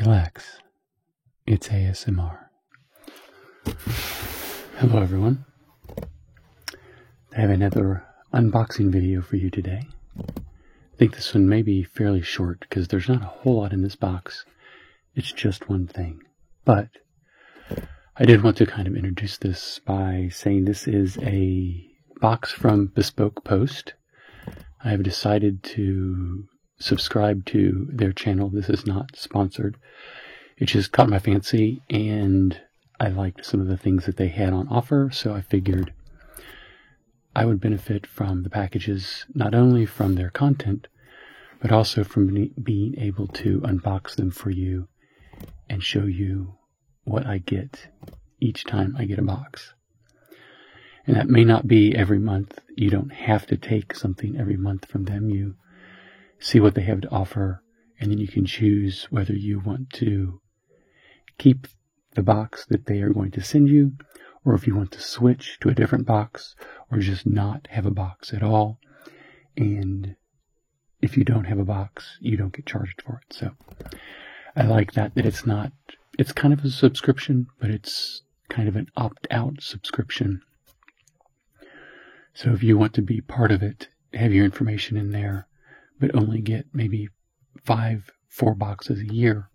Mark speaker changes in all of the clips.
Speaker 1: Relax. It's ASMR. Hello everyone. I have another unboxing video for you today. I think this one may be fairly short because there's not a whole lot in this box. It's just one thing. But I did want to kind of introduce this by saying this is a box from Bespoke Post. I have decided to subscribe to their channel. This is not sponsored. It just caught my fancy and I liked some of the things that they had on offer, so I figured I would benefit from the packages, not only from their content, but also from being able to unbox them for you and show you what I get each time I get a box. And that may not be every month. You don't have to take something every month from them. You see what they have to offer, and then you can choose whether you want to keep the box that they are going to send you, or if you want to switch to a different box, or just not have a box at all. And if you don't have a box, you don't get charged for it. So I like that it's kind of a subscription, but it's kind of an opt-out subscription. So if you want to be part of it, have your information in there, but only get maybe 4 boxes a year,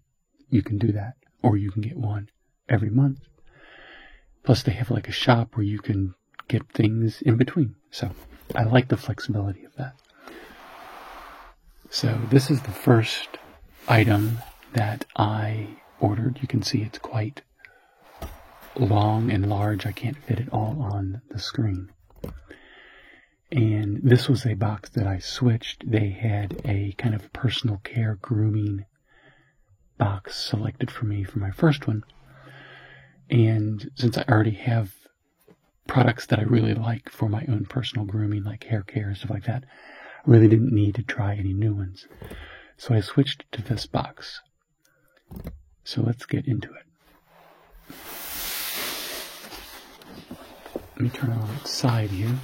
Speaker 1: you can do that. Or you can get one every month. Plus they have like a shop where you can get things in between. So I like the flexibility of that. So this is the first item that I ordered. You can see it's quite long and large. I can't fit it all on the screen. And this was a box that I switched. They had a kind of personal care grooming box selected for me for my first one. And since I already have products that I really like for my own personal grooming, like hair care and stuff like that, I really didn't need to try any new ones. So I switched to this box. So let's get into it. Let me turn it on its side here.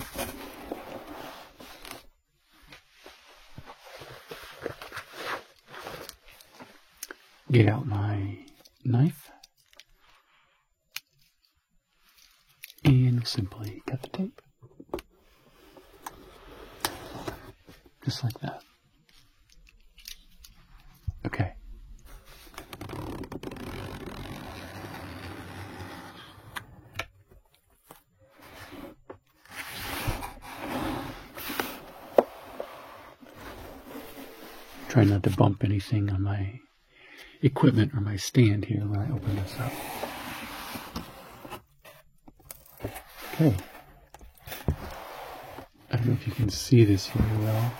Speaker 1: Get out my knife and simply cut the tape. Just like that. Okay. Try not to bump anything on my equipment or my stand here when I open this up. Okay. I don't know if you can see this here well.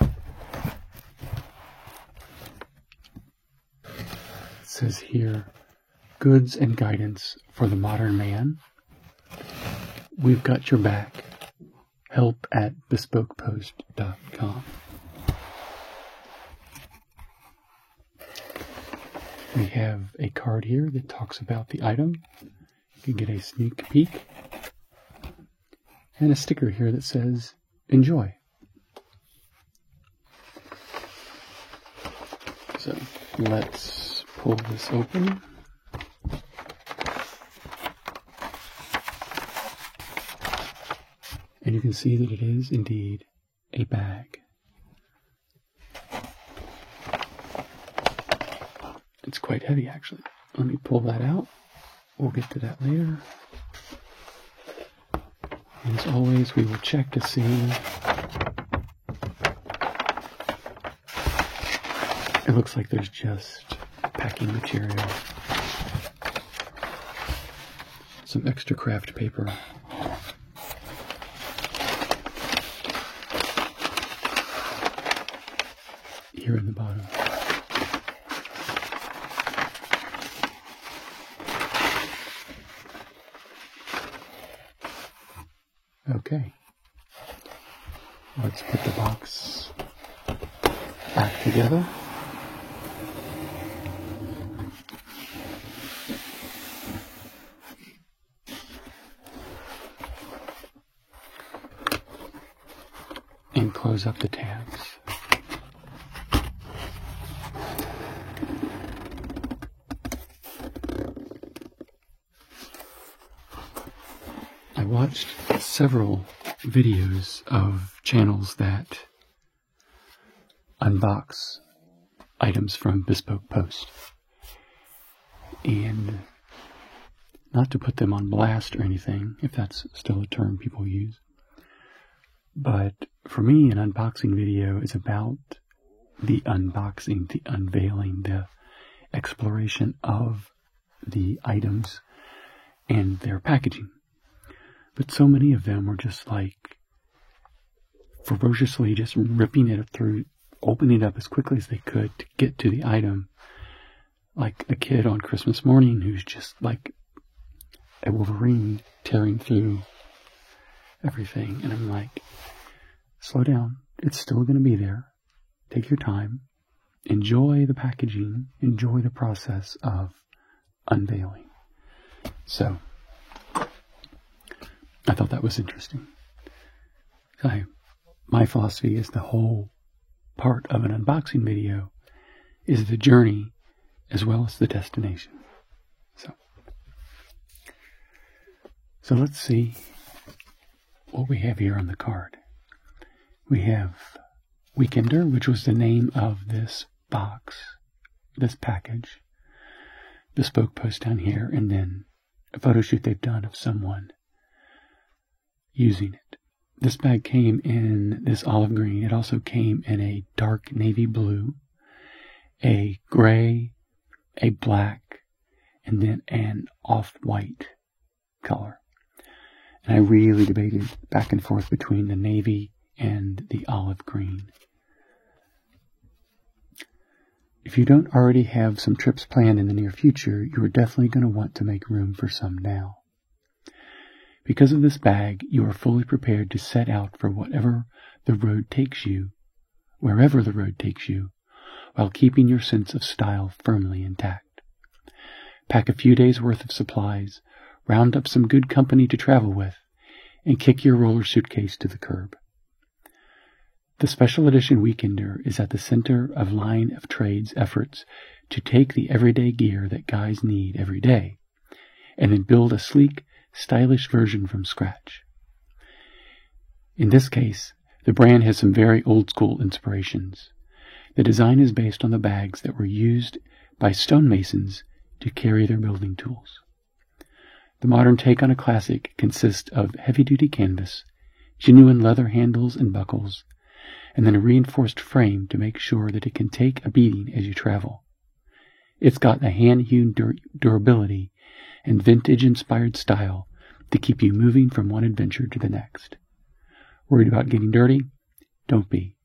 Speaker 1: It says here, goods and guidance for the modern man. We've got your back. Help at bespokepost.com. We have a card here that talks about the item. You can get a sneak peek. And a sticker here that says, enjoy. So let's pull this open. And you can see that it is indeed a bag. It's quite heavy, actually. Let me pull that out. We'll get to that later. And as always, we will check to see. It looks like there's just packing material. Some extra craft paper. Here in the bottom. Okay, let's put the box back together. And close up the tabs. watched several videos of channels that unbox items from Bespoke Post. And not to put them on blast or anything, if that's still a term people use, but for me, an unboxing video is about the unboxing, the unveiling, the exploration of the items and their packaging. But so many of them were just like ferociously just ripping it through, opening it up as quickly as they could to get to the item. Like a kid on Christmas morning who's just like a Wolverine tearing through everything. And I'm like, slow down. It's still going to be there. Take your time. Enjoy the packaging. Enjoy the process of unveiling. So, I thought that was interesting. My philosophy is the whole part of an unboxing video is the journey as well as the destination. So let's see what we have here on the card. We have Weekender, which was the name of this box, this package. Bespoke Post down here, and then a photo shoot they've done of someone using it. This bag came in this olive green. It also came in a dark navy blue, a gray, a black, and then an off-white color. And I really debated back and forth between the navy and the olive green. If you don't already have some trips planned in the near future, you are definitely going to want to make room for some now. Because of this bag, you are fully prepared to set out for whatever the road takes you, wherever the road takes you, while keeping your sense of style firmly intact. Pack a few days' worth of supplies, round up some good company to travel with, and kick your roller suitcase to the curb. The special edition Weekender is at the center of Line of Trade's efforts to take the everyday gear that guys need every day, and then build a sleek, stylish version from scratch. In this case, the brand has some very old-school inspirations. The design is based on the bags that were used by stonemasons to carry their building tools. The modern take on a classic consists of heavy-duty canvas, genuine leather handles and buckles, and then a reinforced frame to make sure that it can take a beating as you travel. It's got a hand-hewn durability and vintage-inspired style to keep you moving from one adventure to the next. Worried about getting dirty? Don't be.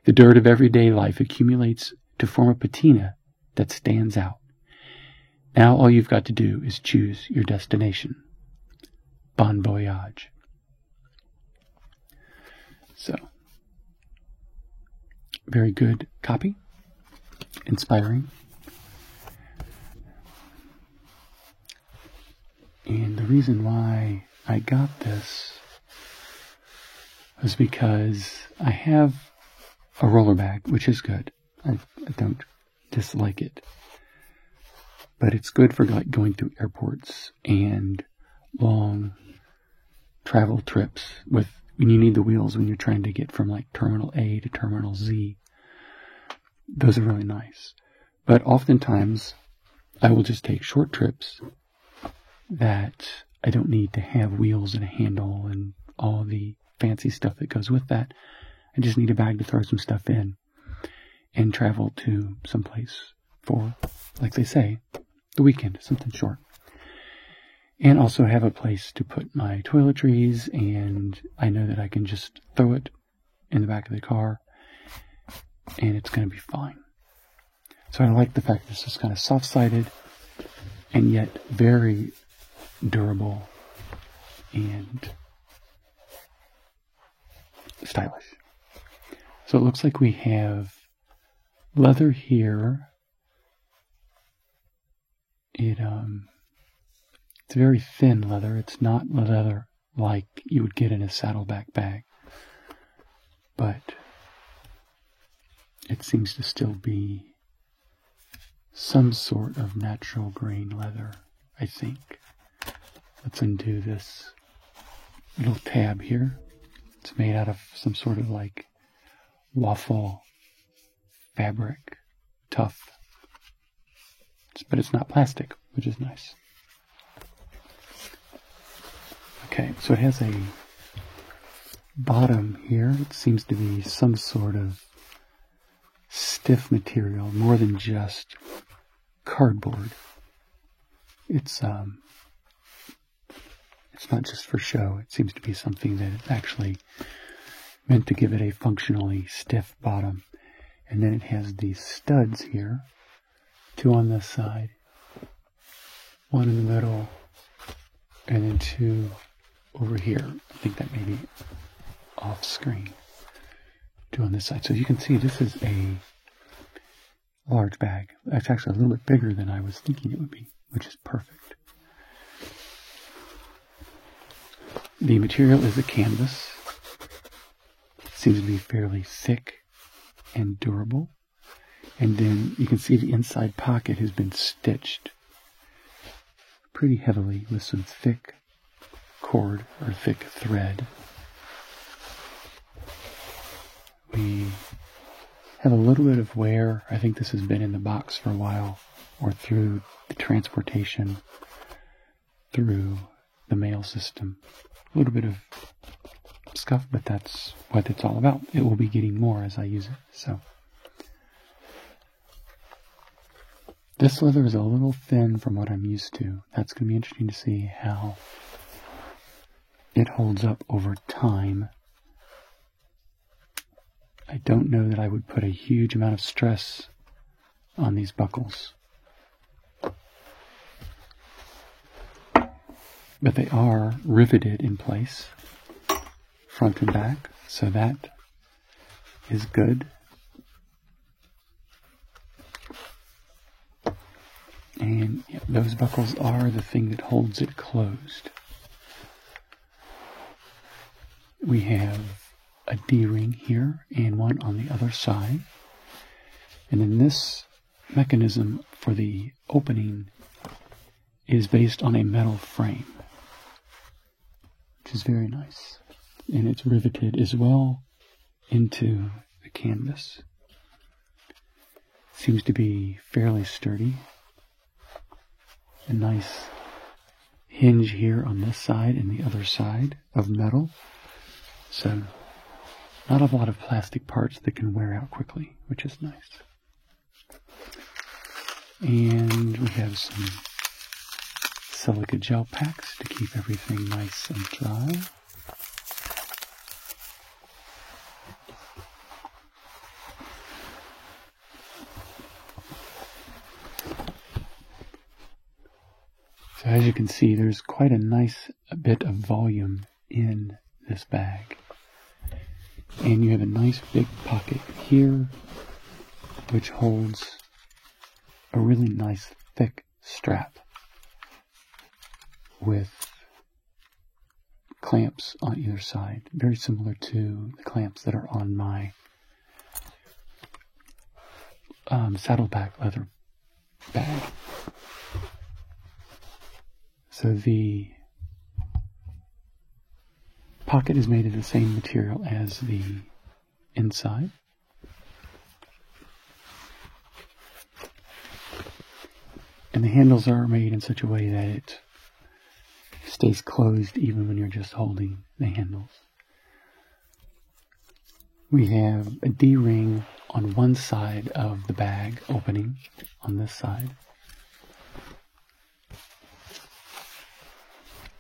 Speaker 1: The dirt of everyday life accumulates to form a patina that stands out. Now all you've got to do is choose your destination. Bon voyage. So, very good copy. Inspiring. And the reason why I got this was because I have a roller bag, which is good. I don't dislike it. But it's good for like going through airports and long travel trips when you need the wheels when you're trying to get from like Terminal A to Terminal Z. Those are really nice. But oftentimes I will just take short trips that I don't need to have wheels and a handle and all the fancy stuff that goes with that. I just need a bag to throw some stuff in and travel to someplace for, like they say, the weekend, something short. And also have a place to put my toiletries, and I know that I can just throw it in the back of the car and it's going to be fine. So I like the fact this is kind of soft-sided and yet very durable and stylish. So it looks like we have leather here. It's very thin leather. It's not leather like you would get in a saddleback bag, but it seems to still be some sort of natural grain leather, I think. Let's undo this little tab here. It's made out of some sort of like waffle fabric, tough. But it's not plastic, which is nice. Okay, so it has a bottom here. It seems to be some sort of stiff material, more than just cardboard. It's not just for show. It seems to be something that is actually meant to give it a functionally stiff bottom. And then it has these studs here, 2 on this side, 1 in the middle, and then 2 over here. I think that may be off screen. 2 on this side. So you can see this is a large bag. It's actually a little bit bigger than I was thinking it would be, which is perfect. The material is a canvas. It seems to be fairly thick and durable. And then you can see the inside pocket has been stitched pretty heavily with some thick cord or thick thread. We have a little bit of wear. I think this has been in the box for a while, or through the transportation through the mail system. A little bit of scuff, but that's what it's all about. It will be getting more as I use it. So this leather is a little thin from what I'm used to. That's going to be interesting to see how it holds up over time. I don't know that I would put a huge amount of stress on these buckles. But they are riveted in place, front and back, so that is good. And those buckles are the thing that holds it closed. We have a D-ring here and one on the other side. And then this mechanism for the opening is based on a metal frame, which is very nice. And it's riveted as well into the canvas. Seems to be fairly sturdy. A nice hinge here on this side and the other side of metal. So not a lot of plastic parts that can wear out quickly, which is nice. And we have some silica gel packs to keep everything nice and dry. So as you can see, there's quite a nice bit of volume in this bag. And you have a nice big pocket here, which holds a really nice thick strap with clamps on either side, very similar to the clamps that are on my saddleback leather bag. So the pocket is made of the same material as the inside. And the handles are made in such a way that it stays closed even when you're just holding the handles. We have a D-ring on one side of the bag opening on this side.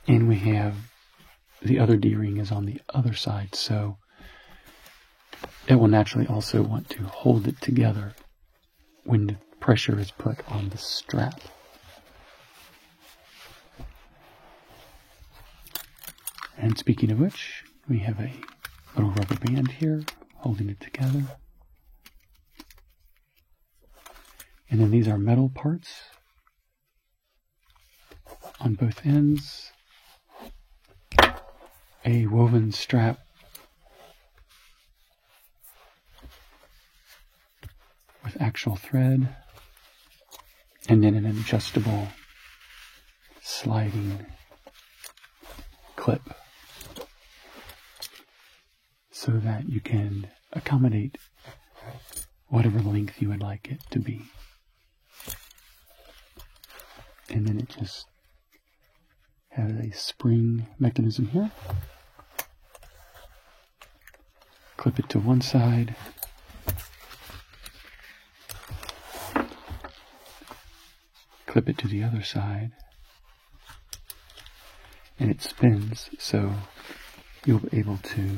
Speaker 1: And we have the other D-ring is on the other side, so it will naturally also want to hold it together when the pressure is put on the strap. And speaking of which, we have a little rubber band here holding it together. And then these are metal parts on both ends. A woven strap with actual thread, and then an adjustable sliding clip so that you can accommodate whatever length you would like it to be. And then it just has a spring mechanism here. Clip it to one side. Clip it to the other side. And it spins, so you'll be able to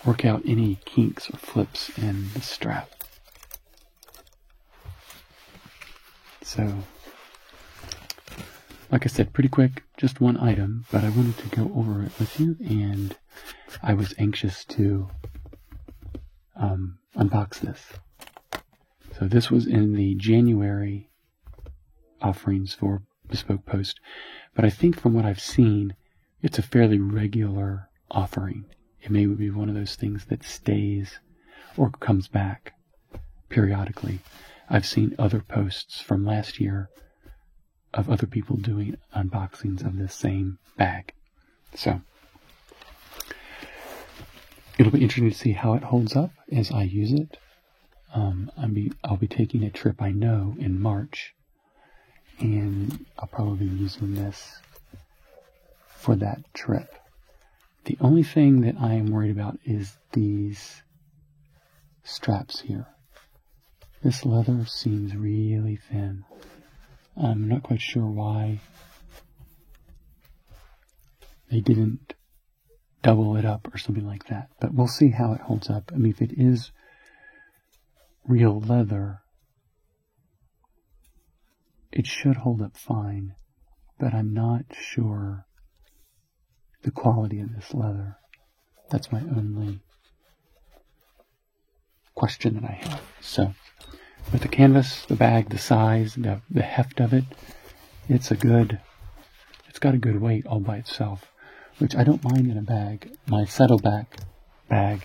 Speaker 1: work out any kinks or flips in the strap. So, like I said, pretty quick, just one item, but I wanted to go over it with you, and I was anxious to unbox this. So this was in the January offerings for Bespoke Post, but I think from what I've seen, it's a fairly regular offering. It may be one of those things that stays or comes back periodically. I've seen other posts from last year of other people doing unboxings of this same bag. So it'll be interesting to see how it holds up as I use it. I'll be taking a trip, I know, in March, and I'll probably be using this for that trip. The only thing that I am worried about is these straps here. This leather seems really thin. I'm not quite sure why they didn't double it up or something like that, but we'll see how it holds up. I mean, if it is real leather, it should hold up fine, but I'm not sure the quality of this leather. That's my only question that I have. So, with the canvas, the bag, the size, the heft of it, it's got a good weight all by itself, which I don't mind in a bag. My saddleback bag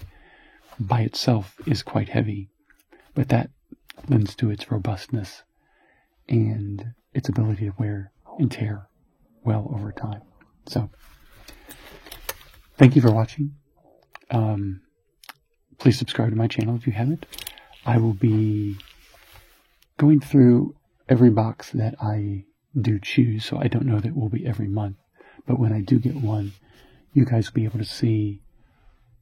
Speaker 1: by itself is quite heavy, but that lends to its robustness and its ability to wear and tear well over time. So, thank you for watching. Please subscribe to my channel if you haven't. I will be going through every box that I do choose, so I don't know that it will be every month. But when I do get one, you guys will be able to see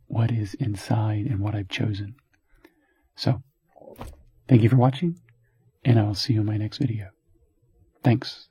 Speaker 1: what is inside and what I've chosen. So, thank you for watching, and I'll see you in my next video. Thanks.